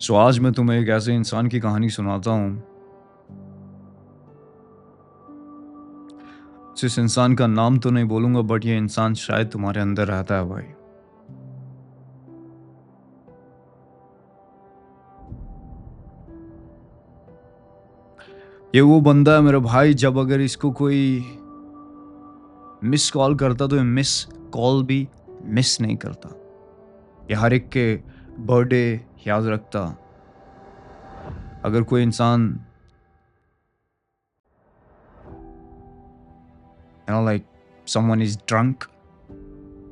सो आज मैं तुम्हें एक ऐसे इंसान की कहानी सुनाता हूँ जिस इंसान का नाम तो नहीं बोलूंगा, बट ये इंसान शायद तुम्हारे अंदर रहता है भाई। ये वो बंदा है मेरे भाई, जब अगर इसको कोई मिस कॉल करता तो ये मिस कॉल भी मिस नहीं करता। ये हर एक के बर्थडे याद रखता। अगर कोई इंसान like someone is drunk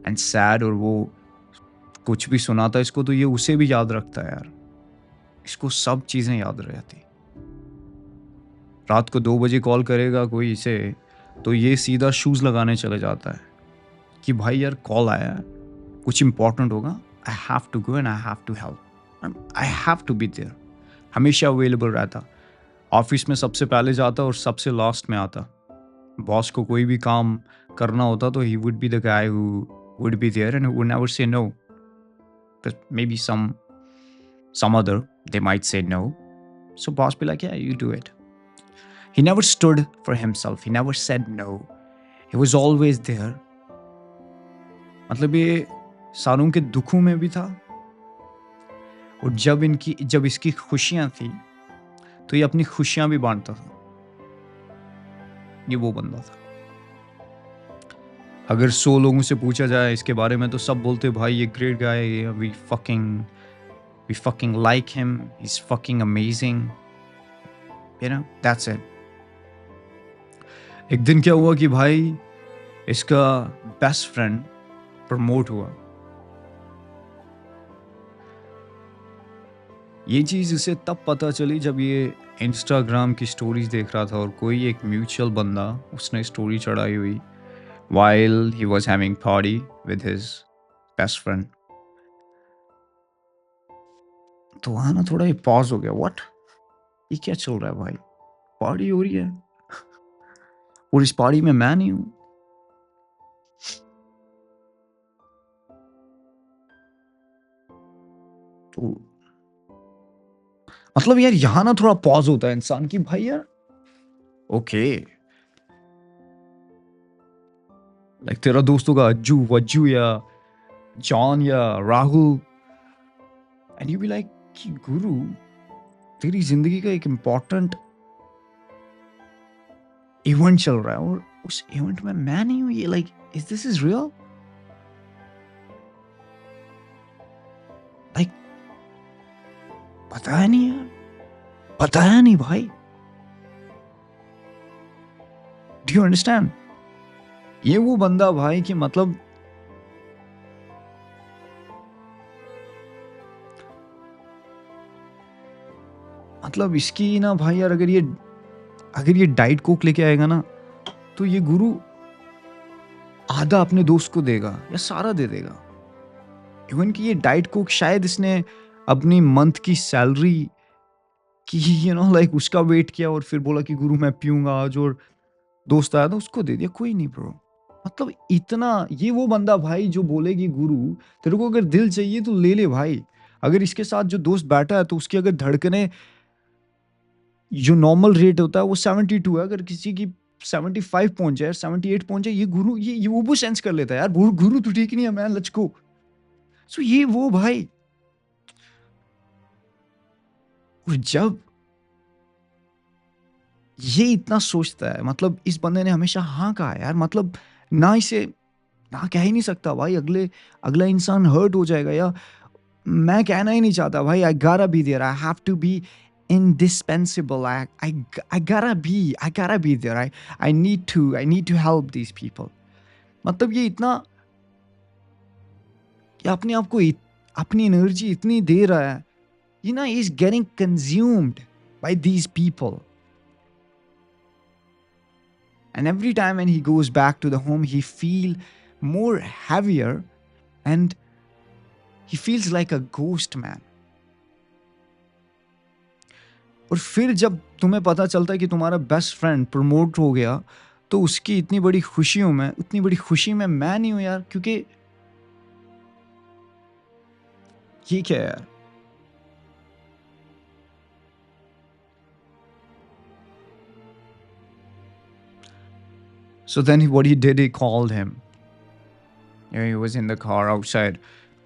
and sad और वो कुछ भी सुनाता इसको, तो ये उसे भी याद रखता है यार। इसको सब चीजें याद रहती। रात को 2 बजे कॉल करेगा कोई इसे, तो ये सीधा शूज लगाने चले जाता है कि भाई यार कॉल आया है, कुछ इंपॉर्टेंट होगा, I have to go and I have to help, I have to be there. हमेशा अवेलेबल रहता। ऑफिस में सबसे पहले जाता और सबसे लास्ट में आता। बॉस को कोई भी काम करना होता तो he would be the guy who would be there and would never say no. Maybe some other, they might say no, so boss be like, yeah, you do it. He never stood for himself, he never said no, he was always there. मतलब ये सारों के दुखों में भी था, और जब इसकी खुशियां थी तो ये अपनी खुशियां भी बांटता था। ये वो बंदा था। अगर 100 लोगों से पूछा जाए इसके बारे में तो सब बोलते भाई ये ग्रेट गाय है, we fucking like him, he is fucking amazing, you know, that's it. एक दिन क्या हुआ कि भाई इसका बेस्ट फ्रेंड प्रमोट हुआ। ये चीज़ इसे तब पता चली जब ये इंस्टाग्राम की स्टोरीज देख रहा था और कोई एक म्यूचुअल बंदा उसने स्टोरी चढ़ाई हुई while he was having party with his best friend। तो वहाँ ना थोड़ा ये पॉज हो गया, व्हाट, ये क्या चल रहा है भाई? पार्टी हो रही है और इस पार्टी में मैं नहीं हूँ। तो मतलब यार यहाँ ना थोड़ा पॉज होता है इंसान की, भाई यार ओके, लाइक तेरा दोस्त होगा अज्जू वज्जू या जॉन या Rahul, and you be like कि गुरु तेरी जिंदगी का एक इम्पोर्टेंट इवेंट चल रहा है और उस इवेंट में मैं नहीं हूँ। ये like is this is real? Like पता है नहीं यार, पता है नहीं भाई। Do you understand? ये वो बंदा भाई कि मतलब इसकी ना भाई यार, अगर ये डाइट कोक लेके आएगा ना तो ये गुरु आधा अपने दोस्त को देगा या सारा दे देगा। इवन कि ये डाइट कोक शायद इसने अपनी मंथ की सैलरी की लाइक उसका वेट किया और फिर बोला कि गुरु मैं पीऊंगा आज, और दोस्त आया था उसको दे दिया। कोई नहीं ब्रो, मतलब इतना ये वो बंदा भाई जो बोलेगी गुरु तेरे को अगर दिल चाहिए तो ले ले भाई। अगर इसके साथ जो दोस्त बैठा है तो उसकी अगर धड़कने जो नॉर्मल रेट होता है वो 72 है, अगर किसी की 75 पहुंच जाए, 78 पहुंच जाए, ये गुरु ये वो सेंस कर लेता है यार, गुरु तो ठीक नहीं है मैन, लेट्स गो। सो ये वो भाई, और जब ये इतना सोचता है, मतलब इस बंदे ने हमेशा हाँ कहा यार, मतलब ना इसे ना कह ही नहीं सकता भाई, अगला इंसान हर्ट हो जाएगा, या मैं कहना ही नहीं चाहता भाई, I gotta be there, I have to be indispensable, I gotta be there, I need to help these people। मतलब ये इतना कि अपने आप को अपनी एनर्जी इतनी दे रहा है, you know, he's getting consumed by these people, and every time when he goes back to the home he feel more heavier and he feels like a ghost man। और फिर जब तुम्हें पता चलता है कि तुम्हारा बेस्ट फ्रेंड प्रमोट हो गया, तो उसकी इतनी बड़ी खुशी में मैं नहीं हूं यार, क्योंकि ये क्या है यार? So then what he did, he called him. He was in the car outside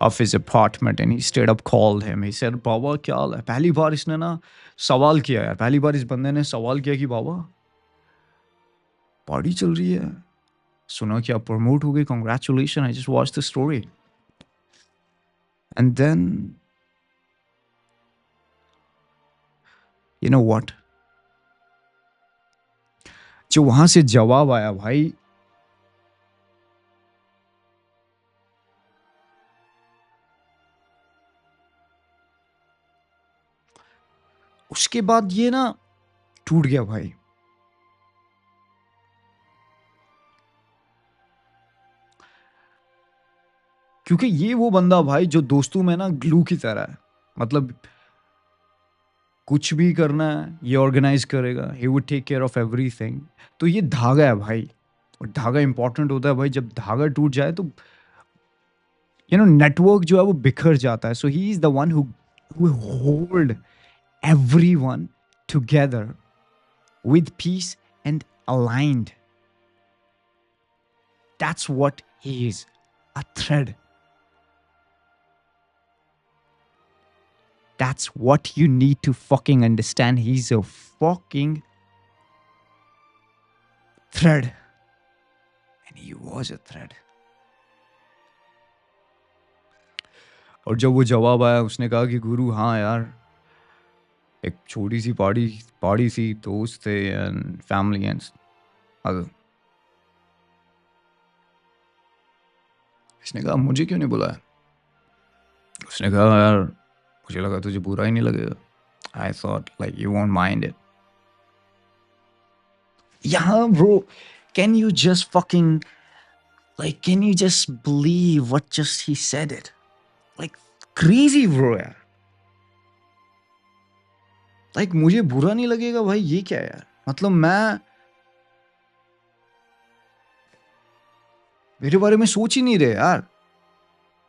of his apartment and he straight up called him. He said, "बाबा क्या हाल है?" पहली बार इसने ना सवाल किया यार, पहली बार इस बंदे ने सवाल किया कि बाबा पार्टी चल रही है, सुना कि आप प्रमोट हो गए, congratulation, I just watch the story. And then you know what, जो वहां से जवाब आया भाई, उसके बाद ये ना टूट गया भाई. क्योंकि ये वो बंदा भाई जो दोस्तों में ना ग्लू की तरह है. मतलब कुछ भी करना है ये ऑर्गेनाइज करेगा, he would take care of everything. तो ये धागा है भाई, और धागा इंपॉर्टेंट होता है भाई. जब धागा टूट जाए तो नेटवर्क जो है वो बिखर जाता है. So he is the one who hold everyone together with peace and aligned. That's what he is, a thread. That's what you need to fucking understand. He's a fucking thread. And he was a thread. और जब वो जवाब आया, उसने कहा कि गुरु हाँ यार, एक छोटी सी पार्टी पार्टी सी, दोस्त थे एंड फैमिली एंड अदर. इसने कहा मुझे क्यों नहीं बुलाया? उसने कहा यार मुझे लगा तुझे बुरा ही नहीं लगेगा. I thought like you won't mind it. Yeah, bro. Can you just fucking can you just believe what just he said it? Like crazy, bro, यार. Like मुझे बुरा नहीं लगेगा भाई, ये क्या है यार? मतलब मैं मेरे बारे में सोच ही नहीं रहे यार.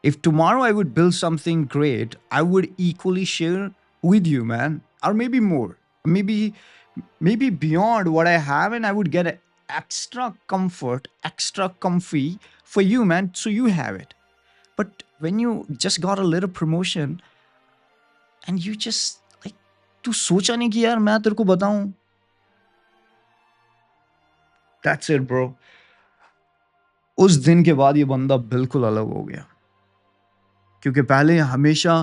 If tomorrow I would build something great, I would equally share with you, man. Or maybe more. Maybe beyond what I have, and I would get extra comfort, extra comfy for you, man. So you have it. But when you just got a little promotion and you just like तू सोचा नहीं कि यार मैं तेरे को बताऊं. That's it, bro. उस दिन के बाद ये बंदा बिल्कुल अलग हो गया. क्योंकि पहले हमेशा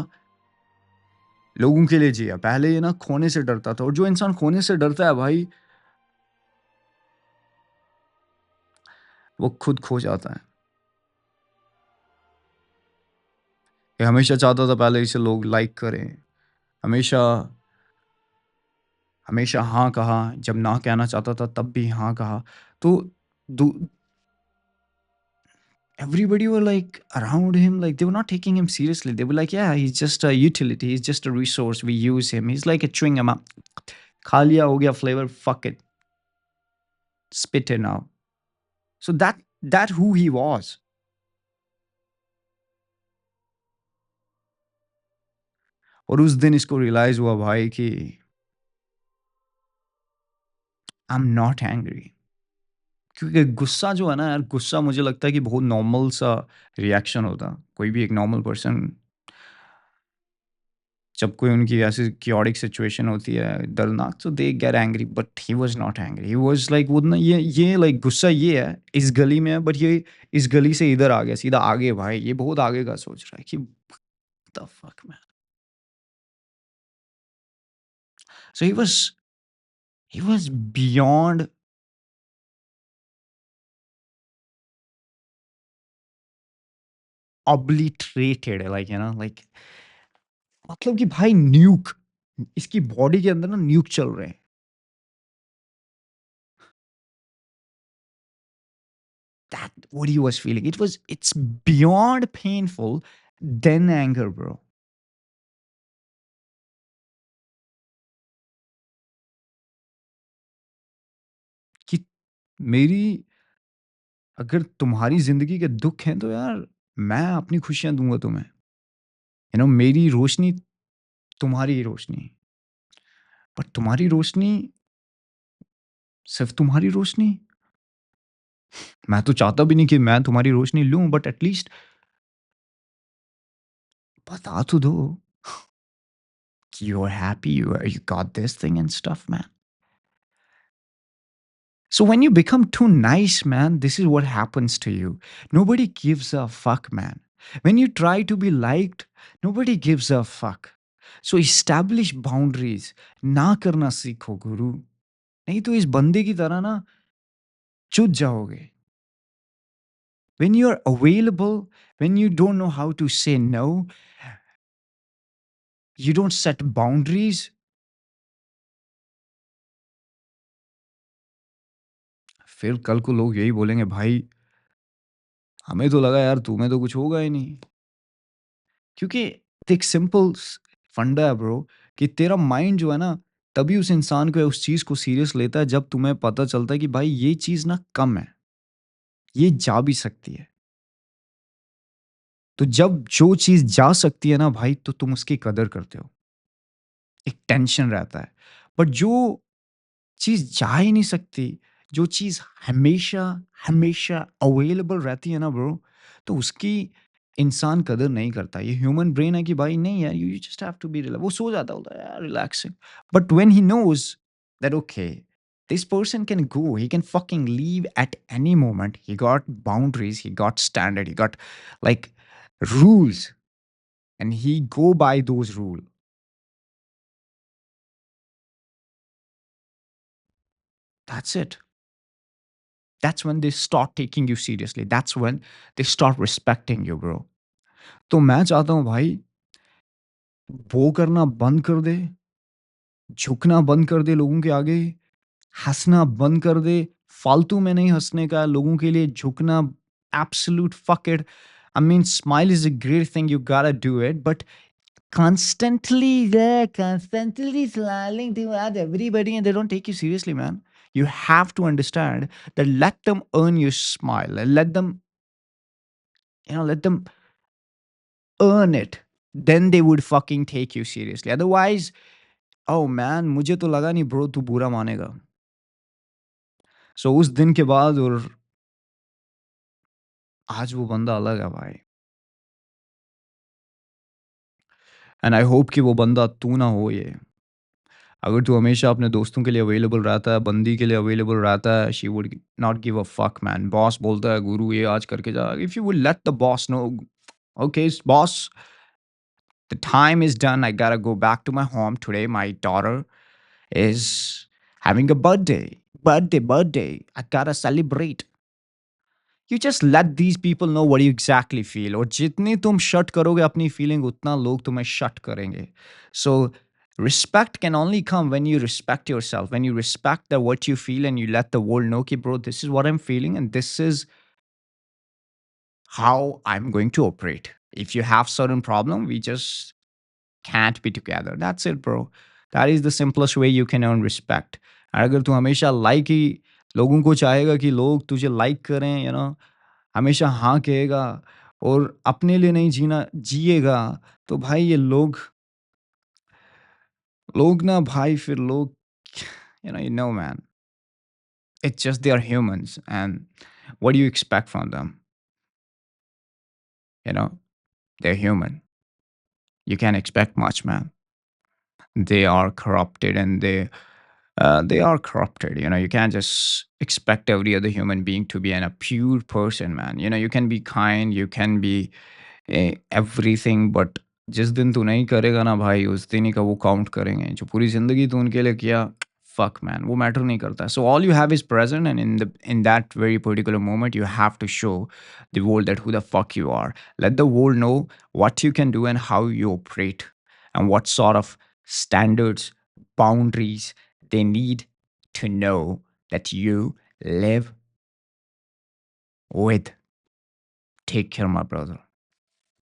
लोगों के लिए जिया. पहले ये ना खोने से डरता था, और जो इंसान खोने से डरता है भाई, वो खुद खो जाता है. ये हमेशा चाहता था पहले इसे लोग लाइक करें. हमेशा हमेशा हाँ कहा, जब ना कहना चाहता था तब भी हाँ कहा. तो everybody were like around him, like they were not taking him seriously. They were like, yeah, he's just a utility, he's just a resource, we use him, he's like a chewing gum. खा लिया, हो गया flavor, fuck it, spit it now. So that who he was. और उस दिन इसको realise हुआ भाई कि आई एम नॉट एंग्री. क्योंकि गुस्सा जो है ना यार, गुस्सा मुझे लगता है कि बहुत नॉर्मल सा रिएक्शन होता. कोई भी एक नॉर्मल पर्सन, जब कोई उनकी ऐसी क्योटिक सिचुएशन होती है दर्दनाक, तो they get angry. But he was not angry. He was like वो ना, ये लाइक गुस्सा ये है इस गली में है, बट ये इस गली से इधर आ गया, सीधा आगे भाई. ये बहुत आगे का सोच रहा है कि the fuck man. So he was beyond obliterated, like like मतलब कि भाई न्यूक, इसकी बॉडी के अंदर ना न्यूक चल रहे हैं. That what he was feeling, it's beyond painful than anger, bro. कि मेरी, अगर तुम्हारी जिंदगी के दुख हैं तो यार मैं अपनी खुशियां दूंगा तुम्हें. मेरी रोशनी तुम्हारी रोशनी. पर तुम्हारी रोशनी, सिर्फ तुम्हारी रोशनी, मैं तो चाहता भी नहीं कि मैं तुम्हारी रोशनी लूँ, बट एटलीस्ट बता तो दो कि you are happy, you got this thing and stuff, man. So when you become too nice, man, this is what happens to you. Nobody gives a fuck, man. When you try to be liked, nobody gives a fuck. So establish boundaries. ना करना सीखो गुरु. नहीं तो इस बंदे की तरह ना चुत जाओगे. When you're available, when you don't know how to say no, you don't set boundaries, फिर कल को लोग यही बोलेंगे, भाई हमें तो लगा यार तुम्हें तो कुछ होगा ही नहीं. क्योंकि एक सिंपल फंडा है ब्रो, कि तेरा माइंड जो है ना, तभी उस इंसान को या उस चीज़ को सीरियस लेता है जब तुम्हें पता चलता है कि भाई ये चीज़ ना कम है, ये जा भी सकती है. तो जब जो चीज़ जा सकती है ना भाई, तो तुम उसकी कदर करते हो. एक टेंशन रहता है. बट जो चीज़ जा ही नहीं सकती, जो चीज़ हमेशा, हमेशा अवेलेबल रहती है ना ब्रो, तो उसकी इंसान कदर नहीं करता. ये ह्यूमन ब्रेन है कि भाई नहीं यार, you just have to be relax. वो सो जाता होता है यार relaxing. But when he knows that okay, this person can go, he can fucking leave at any moment. He got boundaries, he got standard, he got like rules, and he go by those rules. That's it. That's when they start taking you seriously. That's when they start respecting you, bro. तो मैं चाहता हूँ भाई, वो करना बंद कर दे, झुकना बंद कर दे लोगों के आगे, हँसना बंद कर दे, फालतू में नहीं हँसने का, लोगों के लिए झुकना, absolute fuck it. I mean, smile is a great thing, you gotta do it, but constantly there, constantly smiling towards everybody and they don't take you seriously, man. You have to understand that let them earn your smile and let them, let them earn it, then they would fucking take you seriously. Otherwise, oh man, मुझे तो लगा नहीं bro तू बुरा मानेगा. सो उस दिन के बाद और आज वो बंदा अलग है भाई. एंड आई होप कि वो बंदा तू ना हो ये. अगर तू हमेशा अपने दोस्तों के लिए अवेलेबल रहता है, बंदी के लिए अवेलेबल रहता है, she would not give a fuck man. Boss बोलता है गुरु ये आज करके जा. If you will let the boss know, okay boss, the time is done, I gotta go back to my home today, my daughter is having a birthday. I gotta celebrate. You just let these people know what you exactly feel. और जितनी तुम shut करोगे अपनी feeling, उतना लोग तुम्हें shut करेंगे. So respect can only come when you respect yourself. When you respect the what you feel and you let the world know, कि bro, this is what I'm feeling and this is how I'm going to operate. If you have certain problem, we just can't be together. That's it, bro. That is the simplest way you can earn respect. और अगर तू हमेशा like he लोगों को चाहेगा कि लोग तुझे लाइक करें, हमेशा हाँ कहेगा और अपने लिए नहीं जीना जिएगा, तो भाई ये लोग लोग ना भाई फिर लोग man, it's just they are humans and what do you expect from them? You know, they're human. You can't expect much, man. They are corrupted and they are corrupted. You can't just expect every other human being to be a pure person, man. You can be kind, you can be everything, but जिस दिन तू नहीं करेगा ना भाई, उस दिन ही का वो काउंट करेंगे. जो पूरी जिंदगी तू उनके लिए किया, fuck man, वो मैटर नहीं करता. So all you have is present, and in that very particular moment you have to show the world that who the fuck you are. Let the world know what you can do and how you operate and what sort of standards, boundaries they need to know that you live with. Take care, my brother.